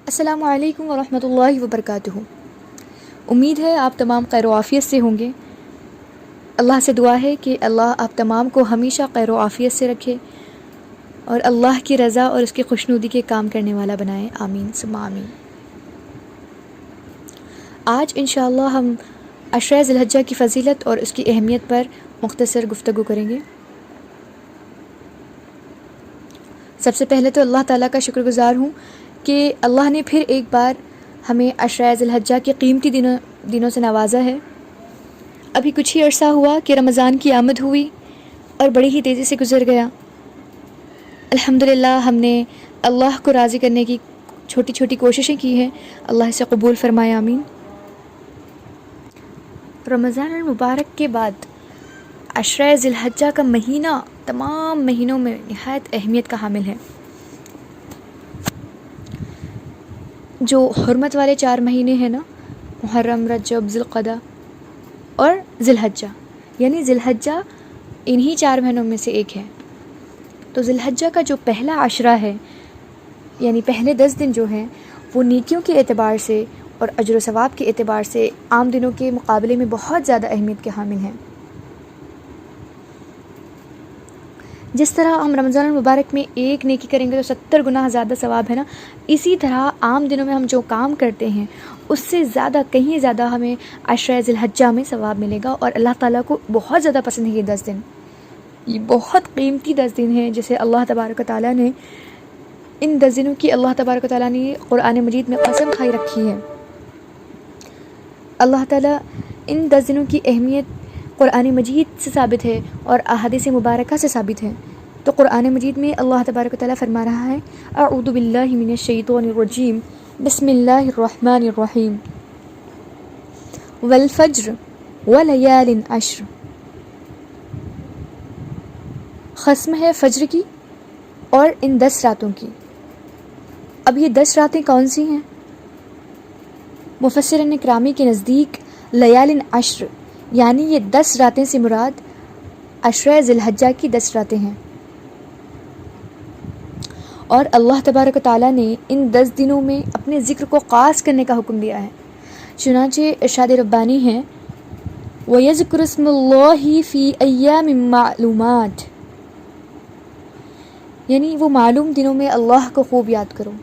السلام علیکم ورحمۃ اللہ وبرکاتہ۔ امید ہے آپ تمام خیر و عافیت سے ہوں گے۔ اللہ سے دعا ہے کہ اللہ آپ تمام کو ہمیشہ خیر و عافیت سے رکھے اور اللہ کی رضا اور اس کی خوشنودی کے کام کرنے والا بنائے، آمین ثم آمین۔ آج انشاءاللہ ہم عشرہ ذی الحجہ کی فضیلت اور اس کی اہمیت پر مختصر گفتگو کریں گے۔ سب سے پہلے تو اللہ تعالیٰ کا شکر گزار ہوں کہ اللہ نے پھر ایک بار ہمیں عشرہ ذی الحجہ کے قیمتی دنوں سے نوازا ہے۔ ابھی کچھ ہی عرصہ ہوا کہ رمضان کی آمد ہوئی اور بڑی ہی تیزی سے گزر گیا۔ الحمدللہ ہم نے اللہ کو راضی کرنے کی چھوٹی چھوٹی کوششیں کی ہیں، اللہ اسے قبول فرمائے، آمین۔ رمضان المبارک کے بعد عشرہ ذی الحجہ کا مہینہ تمام مہینوں میں نہایت اہمیت کا حامل ہے۔ جو حرمت والے 4 مہینے ہیں نا، محرم، رجب، ذی القعدہ اور ذی الحجہ، یعنی ذی الحجہ انہی 4 مہینوں میں سے ایک ہے۔ تو ذی الحجہ کا جو پہلا عشرہ ہے، یعنی پہلے 10 دن جو ہیں، وہ نیکیوں کے اعتبار سے اور اجر و ثواب کے اعتبار سے عام دنوں کے مقابلے میں بہت زیادہ اہمیت کے حامل ہیں۔ جس طرح ہم رمضان المبارک میں ایک نیکی کریں گے تو 70 گنا زیادہ ثواب ہے نا، اسی طرح عام دنوں میں ہم جو کام کرتے ہیں اس سے زیادہ، کہیں زیادہ ہمیں عشرہ ذی الحجہ میں ثواب ملے گا، اور اللہ تعالیٰ کو بہت زیادہ پسند ہے یہ 10 دن۔ یہ بہت قیمتی 10 دن ہیں، جسے اللہ تبارک و تعالیٰ نے ان 10 دنوں کی اللہ تبارک و تعالیٰ نے قرآن مجید میں قسم کھائی رکھی ہے۔ اللہ تعالیٰ ان 10 دنوں کی اہمیت قرآن مجید سے ثابت ہے اور احادیث مبارکہ سے ثابت ہے۔ تو قرآن مجید میں اللہ تبارک و تعالیٰ فرما رہا ہے، اعوذ باللہ من الشیطان الرجیم، بسم اللہ الرحمن الرحیم، والفجر ولیال عشر۔ قسم ہے فجر کی اور ان 10 راتوں کی۔ اب یہ 10 راتیں کون سی ہیں؟ مفسرین کرامی کے نزدیک لیال عشر یعنی یہ 10 راتیں سے مراد عشرہ ذی الحجہ کی 10 راتیں ہیں، اور اللہ تبارک و تعالیٰ نے ان 10 دنوں میں اپنے ذکر کو خاص کرنے کا حکم دیا ہے۔ چنانچہ ارشاد ربانی ہے، وَيَذْكُرُ اسْمَ اللَّهِ فِي أَيَّامٍ مَّعْلُومَاتٍ، یعنی وہ معلوم دنوں میں اللہ کو خوب یاد کرو۔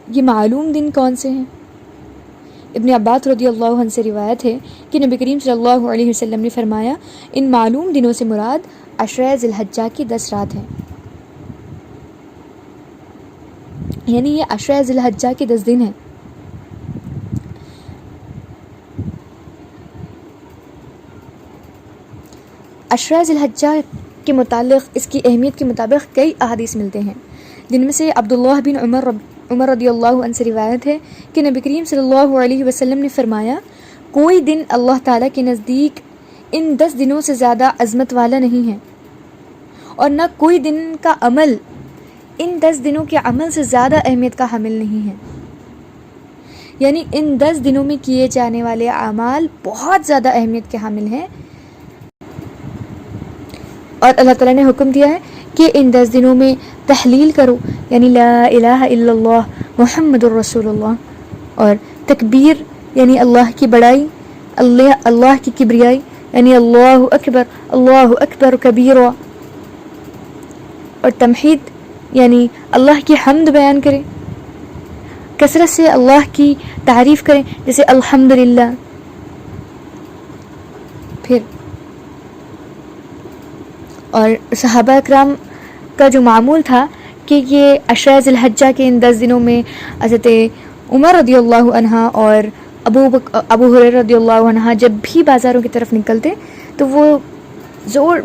یہ معلوم دن کون سے ہیں؟ ابن عباس رضی اللہ عنہ سے روایت ہے کہ نبی کریم صلی اللہ علیہ وسلم نے فرمایا، ان معلوم دنوں سے مراد عشرہ ذی الحجہ کی 10 رات ہیں، یعنی یہ عشرہ ذی الحجہ کے 10 دن ہیں۔ عشرہ ذی الحجہ کے متعلق، اس کی اہمیت کے مطابق کئی احادیث ملتے ہیں، جن میں سے عبداللہ بن عمر رضی اللہ عنہ سے روایت ہے کہ نبی کریم صلی اللہ علیہ وسلم نے فرمایا، کوئی دن اللہ تعالیٰ کے نزدیک ان 10 دنوں سے زیادہ عظمت والا نہیں ہے، اور نہ کوئی دن کا عمل ان 10 دنوں کے عمل سے زیادہ اہمیت کا حامل نہیں ہے۔ یعنی ان 10 دنوں میں کیے جانے والے اعمال بہت زیادہ اہمیت کے حامل ہیں، اور اللہ تعالیٰ نے حکم دیا ہے کہ ان 10 دنوں میں تحلیل کرو، یعنی لا الہ الا اللہ محمد الرسول اللہ، اور تکبیر یعنی اللہ کی بڑائی، اللہ کی کبریائی، یعنی اللہ اکبر کبیرہ، اور تمحید یعنی اللہ کی حمد بیان کریں، کثرت سے اللہ کی تعریف کریں، جیسے الحمدللہ۔ پھر اور صحابہ اکرام کا جو معمول تھا کہ یہ عشرہ ذی الحجہ کے ان 10 دنوں میں حضرت عمر رضی اللہ عنہ اور ابو ہریرہ رضی اللہ عنہ جب بھی بازاروں کی طرف نکلتے تو وہ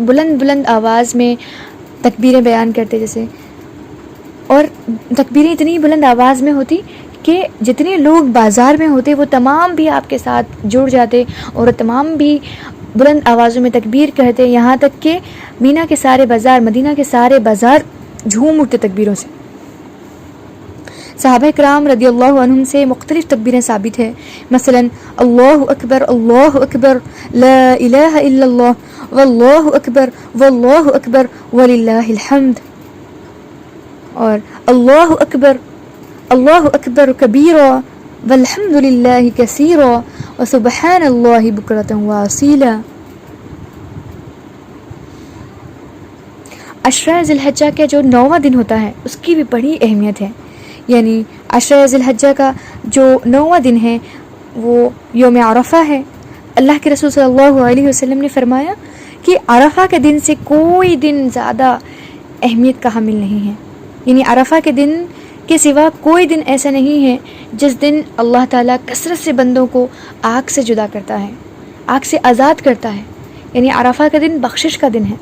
بلند آواز میں تکبیریں بیان کرتے، جیسے، اور تکبیریں اتنی بلند آواز میں ہوتی کہ جتنے لوگ بازار میں ہوتے وہ تمام بھی آپ کے ساتھ جڑ جاتے اور تمام بھی بلند آوازوں میں تکبیر کہتے، یہاں تک کہ مدینہ کے سارے بازار جھوم اٹھتے تکبیروں سے۔ صحابہ کرام رضی اللہ عنہم سے مختلف تکبیریں ثابت ہیں، مثلا اللہ اکبر لا الہ الا اللہ واللہ اکبر وللہ الحمد، اور اللہ اکبر اللہ اکبر کبیرا والحمد للہ کثیرا وسبحان اللہ بکرۃ واصیلا۔ عشرہ ذی الحجہ کا جو 9واں دن ہوتا ہے اس کی بھی بڑی اہمیت ہے، یعنی عشرہ ذی الحجہ کا جو 9واں دن ہے وہ یوم عرفہ ہے۔ اللہ کے رسول صلی اللہ علیہ وسلم نے فرمایا کہ عرفہ کے دن سے کوئی دن زیادہ اہمیت کا حامل نہیں ہے، یعنی عرفہ کے دن کے سوا کوئی دن ایسا نہیں ہے جس دن اللہ تعالیٰ کثرت سے بندوں کو آگ سے جدا کرتا ہے، آگ سے آزاد کرتا ہے۔ یعنی عرفہ کا دن بخشش کا دن ہے،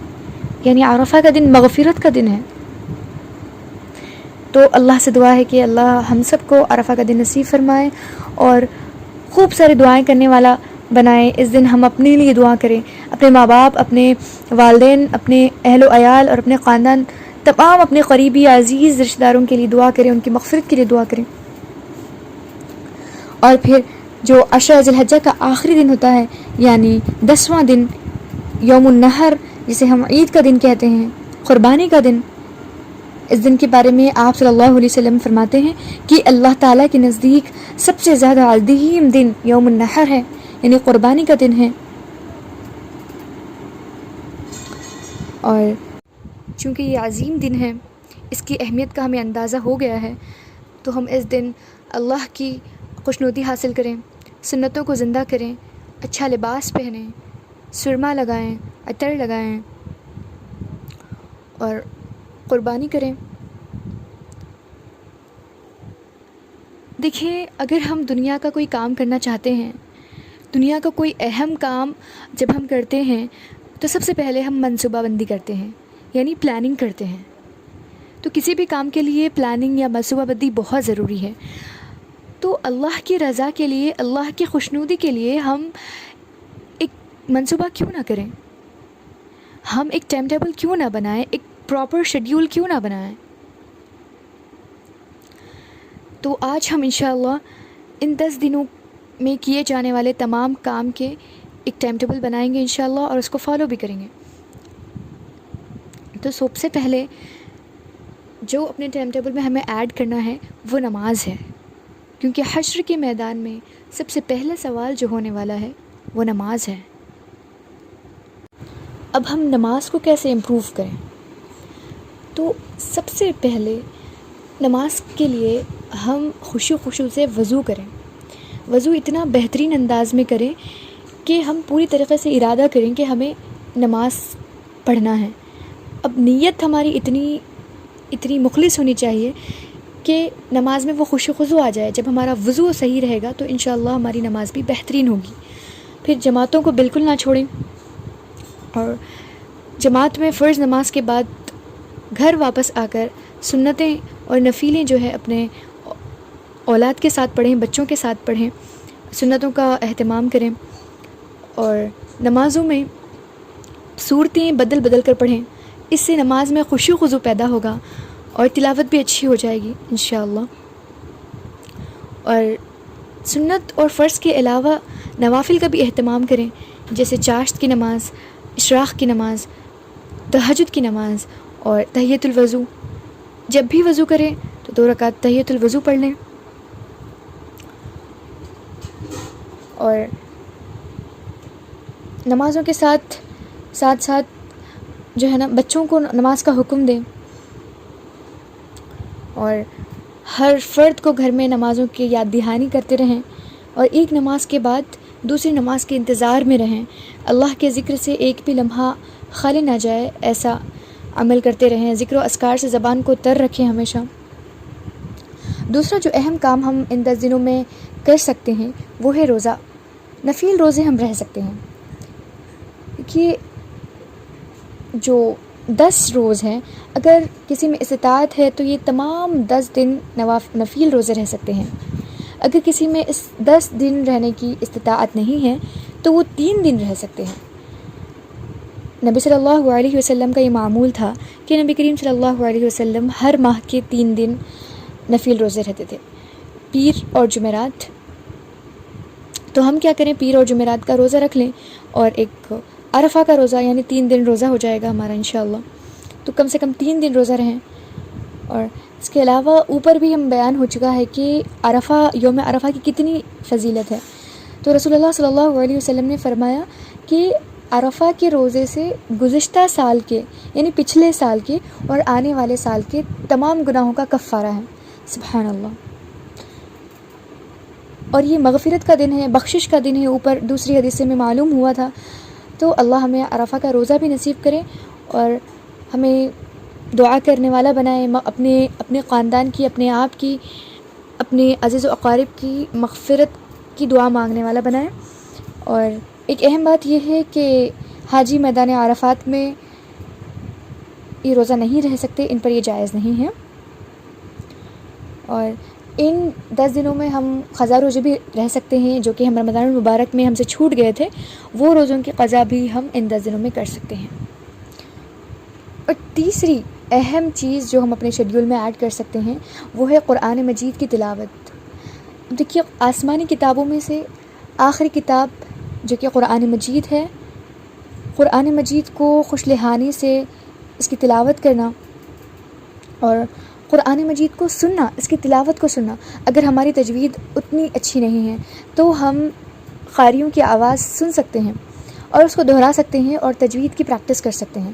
یعنی عرفہ کا دن مغفرت کا دن ہے۔ تو اللہ سے دعا ہے کہ اللہ ہم سب کو عرفہ کا دن نصیب فرمائے اور خوب ساری دعائیں کرنے والا بنائے۔ اس دن ہم اپنے لیے دعا کریں، اپنے ماں باپ، اپنے والدین، اپنے اہل و عیال اور اپنے خاندان، تمام اپنے قریبی عزیز رشتہ داروں کے لیے دعا کریں، ان کی مغفرت کے لیے دعا کریں۔ اور پھر جو عشرہ ذی الحجہ کا آخری دن ہوتا ہے، یعنی 10واں دن، یوم النحر، جسے ہم عید کا دن کہتے ہیں، قربانی کا دن، اس دن کے بارے میں آپ صلی اللہ علیہ وسلم فرماتے ہیں کہ اللہ تعالیٰ کے نزدیک سب سے زیادہ عظیم دن یوم النحر ہے، یعنی قربانی کا دن ہے۔ اور چونکہ یہ عظیم دن ہے، اس کی اہمیت کا ہمیں اندازہ ہو گیا ہے، تو ہم اس دن اللہ کی خوشنودی حاصل کریں، سنتوں کو زندہ کریں، اچھا لباس پہنیں، سرما لگائیں، عطر لگائیں اور قربانی کریں۔ دیکھیں، اگر ہم دنیا کا کوئی کام کرنا چاہتے ہیں، دنیا کا کوئی اہم کام جب ہم کرتے ہیں تو سب سے پہلے ہم منصوبہ بندی کرتے ہیں، یعنی پلاننگ کرتے ہیں۔ تو کسی بھی کام کے لیے پلاننگ یا منصوبہ بندی بہت ضروری ہے۔ تو اللہ کی رضا کے لیے، اللہ کی خوشنودی کے لیے ہم ایک منصوبہ کیوں نہ کریں، ہم ایک ٹائم ٹیبل کیوں نہ بنائیں، ایک پراپر شیڈیول کیوں نہ بنائیں۔ تو آج ہم انشاءاللہ ان 10 دنوں میں کیے جانے والے تمام کام کے ایک ٹائم ٹیبل بنائیں گے انشاءاللہ، اور اس کو فالو بھی کریں گے۔ تو سب سے پہلے جو اپنے ٹائم ٹیبل میں ہمیں ایڈ کرنا ہے وہ نماز ہے، کیونکہ حشر کے میدان میں سب سے پہلا سوال جو ہونے والا ہے وہ نماز ہے۔ اب ہم نماز کو کیسے امپروو کریں؟ تو سب سے پہلے نماز کے لیے ہم خوشی سے وضو کریں، وضو اتنا بہترین انداز میں کریں کہ ہم پوری طریقے سے ارادہ کریں کہ ہمیں نماز پڑھنا ہے۔ اب نیت ہماری اتنی مخلص ہونی چاہیے کہ نماز میں وہ خوشی آ جائے۔ جب ہمارا وضو صحیح رہے گا تو انشاءاللہ ہماری نماز بھی بہترین ہوگی۔ پھر جماعتوں کو بالکل نہ چھوڑیں، اور جماعت میں فرض نماز کے بعد گھر واپس آ کر سنتیں اور نفیلیں جو ہے اپنے اولاد کے ساتھ پڑھیں، بچوں کے ساتھ پڑھیں، سنتوں کا اہتمام کریں، اور نمازوں میں صورتیں بدل کر پڑھیں۔ اس سے نماز میں خشوع و خضوع پیدا ہوگا اور تلاوت بھی اچھی ہو جائے گی انشاءاللہ۔ اور سنت اور فرض کے علاوہ نوافل کا بھی اہتمام کریں، جیسے چاشت کی نماز، اشراق کی نماز، تہجد کی نماز اور تحیۃ الوضو۔ جب بھی وضو کریں تو 2 رکعت تحیۃ الوضو پڑھ لیں، اور نمازوں کے ساتھ جو ہے نا بچوں کو نماز کا حکم دیں، اور ہر فرد کو گھر میں نمازوں کی یاد دہانی کرتے رہیں، اور ایک نماز کے بعد دوسری نماز کے انتظار میں رہیں۔ اللہ کے ذکر سے ایک بھی لمحہ خالی نہ جائے، ایسا عمل کرتے رہیں۔ ذکر و اذکار سے زبان کو تر رکھیں ہمیشہ۔ دوسرا جو اہم کام ہم ان 10 دنوں میں کر سکتے ہیں وہ ہے روزہ۔ نفیل روزے ہم رہ سکتے ہیں، کہ جو 10 روز ہیں، اگر کسی میں استطاعت ہے تو یہ تمام 10 دن نفیل روزے رہ سکتے ہیں۔ اگر کسی میں اس 10 دن رہنے کی استطاعت نہیں ہے تو وہ 3 دن رہ سکتے ہیں۔ نبی صلی اللہ علیہ وسلم کا یہ معمول تھا کہ نبی کریم صلی اللہ علیہ وسلم ہر ماہ کے 3 دن نفیل روزے رہتے تھے، پیر اور جمعرات۔ تو ہم کیا کریں، پیر اور جمعرات کا روزہ رکھ لیں، اور ایک عرفہ کا روزہ، یعنی 3 دن روزہ ہو جائے گا ہمارا انشاءاللہ۔ تو کم سے کم 3 دن روزہ رہیں، اور اس کے علاوہ اوپر بھی ہم بیان ہو چکا ہے کہ عرفہ، یوم عرفہ کی کتنی فضیلت ہے. تو رسول اللہ صلی اللہ علیہ وسلم نے فرمایا کہ عرفہ کے روزے سے گزشتہ سال کے، یعنی پچھلے سال کے اور آنے والے سال کے تمام گناہوں کا کفارہ ہے. سبحان اللہ. اور یہ مغفرت کا دن ہے، بخشش کا دن ہے، اوپر دوسری حدیث سے میں معلوم ہوا تھا. تو اللہ ہمیں عرفہ کا روزہ بھی نصیب کرے اور ہمیں دعا کرنے والا بنائے، اپنے خاندان کی، اپنے آپ کی، اپنے عزیز و اقارب کی مغفرت کی دعا مانگنے والا بنائے. اور ایک اہم بات یہ ہے کہ حاجی میدان عرفات میں یہ روزہ نہیں رہ سکتے، ان پر یہ جائز نہیں ہے. اور ان 10 دنوں میں ہم قضا روزے بھی رہ سکتے ہیں، جو کہ ہم رمضان المبارک میں ہم سے چھوٹ گئے تھے، وہ روزوں کی قضا بھی ہم ان 10 دنوں میں کر سکتے ہیں. اور تیسری اہم چیز جو ہم اپنے شیڈیول میں ایڈ کر سکتے ہیں وہ ہے قرآن مجید کی تلاوت. دیکھیے، آسمانی کتابوں میں سے آخری کتاب جو کہ قرآن مجید ہے، قرآن مجید کو خوش لحانی سے اس کی تلاوت کرنا اور قرآن مجید کو سننا، اس کی تلاوت کو سننا. اگر ہماری تجوید اتنی اچھی نہیں ہے تو ہم قاریوں کی آواز سن سکتے ہیں اور اس کو دہرا سکتے ہیں اور تجوید کی پریکٹس کر سکتے ہیں.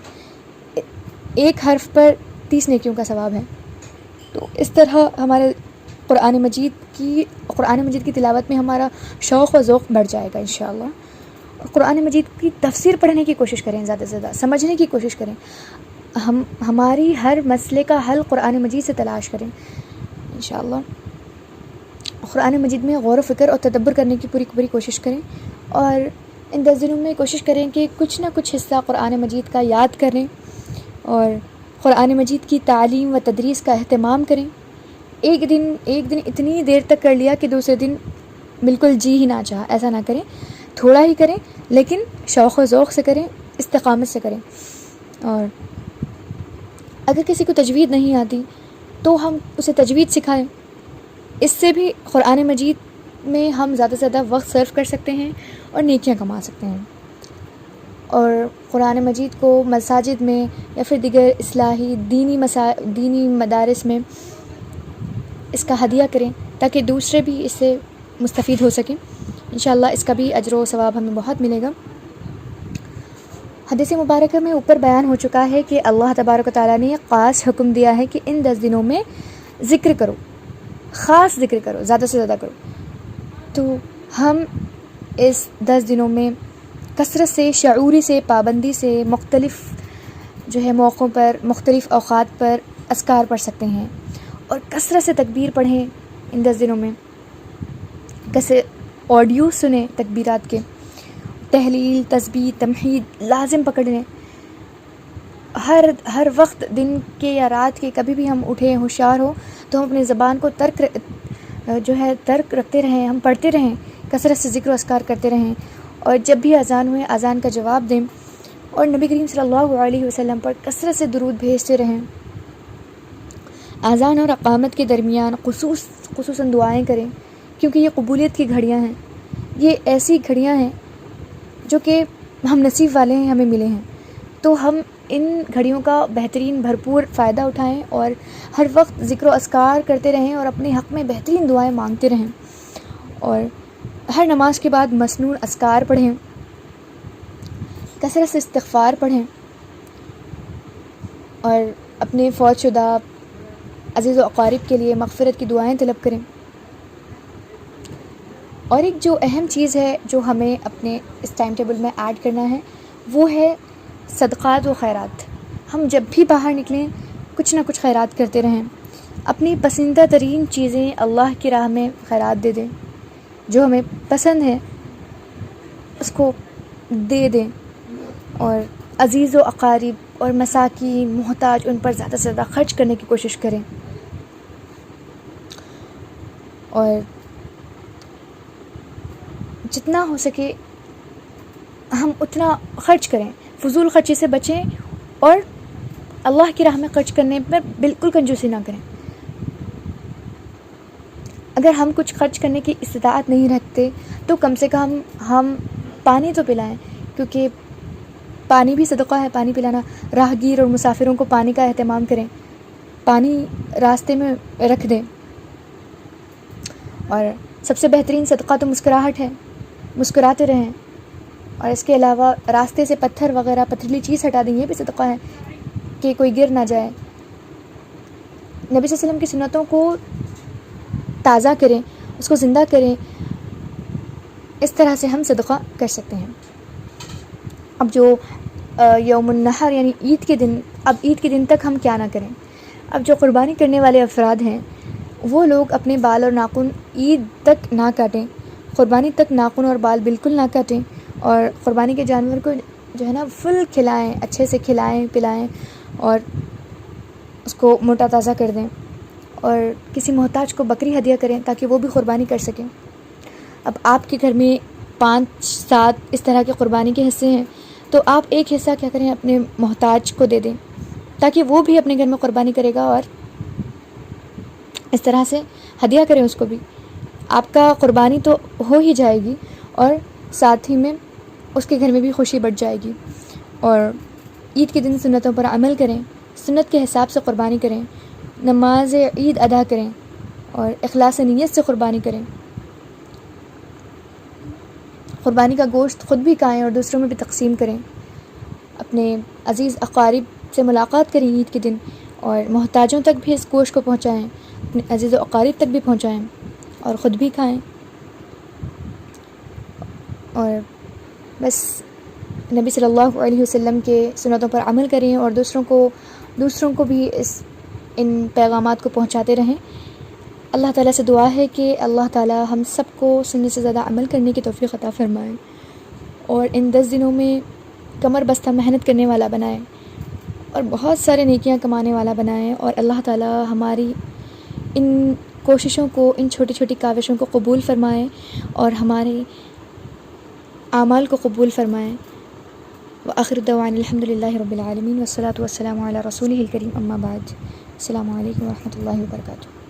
ایک حرف پر 30 نیکیوں کا ثواب ہے. تو اس طرح ہمارے قرآن مجید کی تلاوت میں ہمارا شوق و ذوق بڑھ جائے گا انشاءاللہ. قرآن مجید کی تفسیر پڑھنے کی کوشش کریں، زیادہ سے زیادہ سمجھنے کی کوشش کریں. ہماری ہر مسئلے کا حل قرآن مجید سے تلاش کریں انشاءاللہ. قرآن مجید میں غور و فکر اور تدبر کرنے کی پوری کوشش کریں. اور ان 10 دنوں میں کوشش کریں کہ کچھ نہ کچھ حصہ قرآن مجید کا یاد کریں اور قرآن مجید کی تعلیم و تدریس کا اہتمام کریں. ایک دن اتنی دیر تک کر لیا کہ دوسرے دن بالکل جی ہی نہ چاہا، ایسا نہ کریں. تھوڑا ہی کریں لیکن شوق و ذوق سے کریں، استقامت سے کریں. اور اگر کسی کو تجوید نہیں آتی تو ہم اسے تجوید سکھائیں. اس سے بھی قرآن مجید میں ہم زیادہ سے زیادہ وقت صرف کر سکتے ہیں اور نیکیاں کما سکتے ہیں. اور قرآن مجید کو مساجد میں یا پھر دیگر اصلاحی دینی مدارس میں اس کا ہدیہ کریں تاکہ دوسرے بھی اس سے مستفید ہو سکیں. انشاءاللہ اس کا بھی اجر و ثواب ہمیں بہت ملے گا. حدیث مبارکہ میں اوپر بیان ہو چکا ہے کہ اللہ تبارک و تعالیٰ نے خاص حکم دیا ہے کہ ان 10 دنوں میں ذکر کرو، خاص ذکر کرو، زیادہ سے زیادہ کرو. تو ہم اس 10 دنوں میں کثرت سے، شعوری سے، پابندی سے مختلف موقعوں پر، مختلف اوقات پر اذکار پڑھ سکتے ہیں اور کثرت سے تکبیر پڑھیں. ان 10 دنوں میں آڈیو سنیں تکبیرات کے، تحلیل، تسبیح، تمحید لازم پکڑ لیں. ہر وقت دن کے یا رات کے کبھی بھی ہم اٹھیں ہوشیار ہو تو ہم اپنی زبان کو ترک رکھتے رہیں، ہم پڑھتے رہیں، کثرت سے ذکر و اذکار کرتے رہیں. اور جب بھی اذان ہوئے اذان کا جواب دیں اور نبی کریم صلی اللہ علیہ وسلم پر کثرت سے درود بھیجتے رہیں. اذان اور اقامت کے درمیان خصوصاً دعائیں کریں کیونکہ یہ قبولیت کی گھڑیاں ہیں. یہ ایسی گھڑیاں ہیں جو کہ ہم نصیب والے ہیں، ہمیں ملے ہیں. تو ہم ان گھڑیوں کا بہترین بھرپور فائدہ اٹھائیں اور ہر وقت ذکر و اذکار کرتے رہیں اور اپنے حق میں بہترین دعائیں مانگتے رہیں. اور ہر نماز کے بعد مسنون اذکار پڑھیں، کثرت سے استغفار پڑھیں اور اپنے فوت شدہ عزیز و اقارب کے لیے مغفرت کی دعائیں طلب کریں. اور ایک جو اہم چیز ہے جو ہمیں اپنے اس ٹائم ٹیبل میں ایڈ کرنا ہے وہ ہے صدقات و خیرات. ہم جب بھی باہر نکلیں کچھ نہ کچھ خیرات کرتے رہیں. اپنی پسندیدہ ترین چیزیں اللہ کی راہ میں خیرات دے دیں، جو ہمیں پسند ہے اس کو دے دیں. اور عزیز و اقارب اور مساکین، محتاج، ان پر زیادہ سے زیادہ خرچ کرنے کی کوشش کریں. اور جتنا ہو سکے ہم اتنا خرچ کریں، فضول خرچی سے بچیں اور اللہ کی راہ میں خرچ کرنے پر بالکل کنجوسی نہ کریں. اگر ہم کچھ خرچ کرنے کی استطاعت نہیں رکھتے تو کم سے کم ہم پانی تو پلائیں، کیونکہ پانی بھی صدقہ ہے، پانی پلانا. راہگیر اور مسافروں کو پانی کا اہتمام کریں. پانی راستے میں رکھ دیں. اور سب سے بہترین صدقہ تو مسکراہٹ ہے، مسکراتے رہیں. اور اس کے علاوہ راستے سے پتھر وغیرہ پتھریلی چیز ہٹا دیں، یہ بھی صدقہ ہے کہ کوئی گر نہ جائے. نبی صلی اللہ علیہ وسلم کی سنتوں کو تازہ کریں، اس کو زندہ کریں. اس طرح سے ہم صدقہ کر سکتے ہیں. اب جو یوم النحر یعنی عید کے دن، اب عید کے دن تک ہم کیا نہ کریں. اب جو قربانی کرنے والے افراد ہیں وہ لوگ اپنے بال اور ناخن عید تک نہ کاٹیں، قربانی تک ناخن اور بال بالکل نہ کاٹیں، اور قربانی کے جانور کو جو ہے نا فل کھلائیں، اچھے سے کھلائیں پلائیں اور اس کو موٹا تازہ کر دیں. اور کسی محتاج کو بکری ہدیہ کریں تاکہ وہ بھی قربانی کر سکیں. اب آپ کے گھر میں 5-7 اس طرح کے قربانی کے حصے ہیں تو آپ ایک حصہ کیا کریں اپنے محتاج کو دے دیں تاکہ وہ بھی اپنے گھر میں قربانی کرے گا، اور اس طرح سے ہدیہ کریں اس کو بھی. آپ کا قربانی تو ہو ہی جائے گی اور ساتھ ہی میں اس کے گھر میں بھی خوشی بڑھ جائے گی. اور عید کے دن سنتوں پر عمل کریں، سنت کے حساب سے قربانی کریں، نماز عید ادا کریں اور اخلاص نیت سے قربانی کریں. قربانی کا گوشت خود بھی کھائیں اور دوسروں میں بھی تقسیم کریں. اپنے عزیز اقارب سے ملاقات کریں عید کے دن اور محتاجوں تک بھی اس گوشت کو پہنچائیں، اپنے عزیز و اقارب تک بھی پہنچائیں اور خود بھی کھائیں. اور بس نبی صلی اللہ علیہ وسلم کے سنتوں پر عمل کریں اور دوسروں کو بھی ان پیغامات کو پہنچاتے رہیں. اللہ تعالیٰ سے دعا ہے کہ اللہ تعالیٰ ہم سب کو سننے سے زیادہ عمل کرنے کی توفیق عطا فرمائے اور ان 10 دنوں میں کمر بستہ محنت کرنے والا بنائے اور بہت سارے نیکیاں کمانے والا بنائے. اور اللہ تعالیٰ ہماری ان کوششوں کو، ان چھوٹی چھوٹی کاوشوں کو قبول فرمائے اور ہمارے اعمال کو قبول فرمائے. وآخر دعوانا الحمد للہ رب العالمین والصلاة والسلام علی رسولہ الکریم. اما بعد، السلام علیکم ورحمۃ اللہ وبرکاتہ.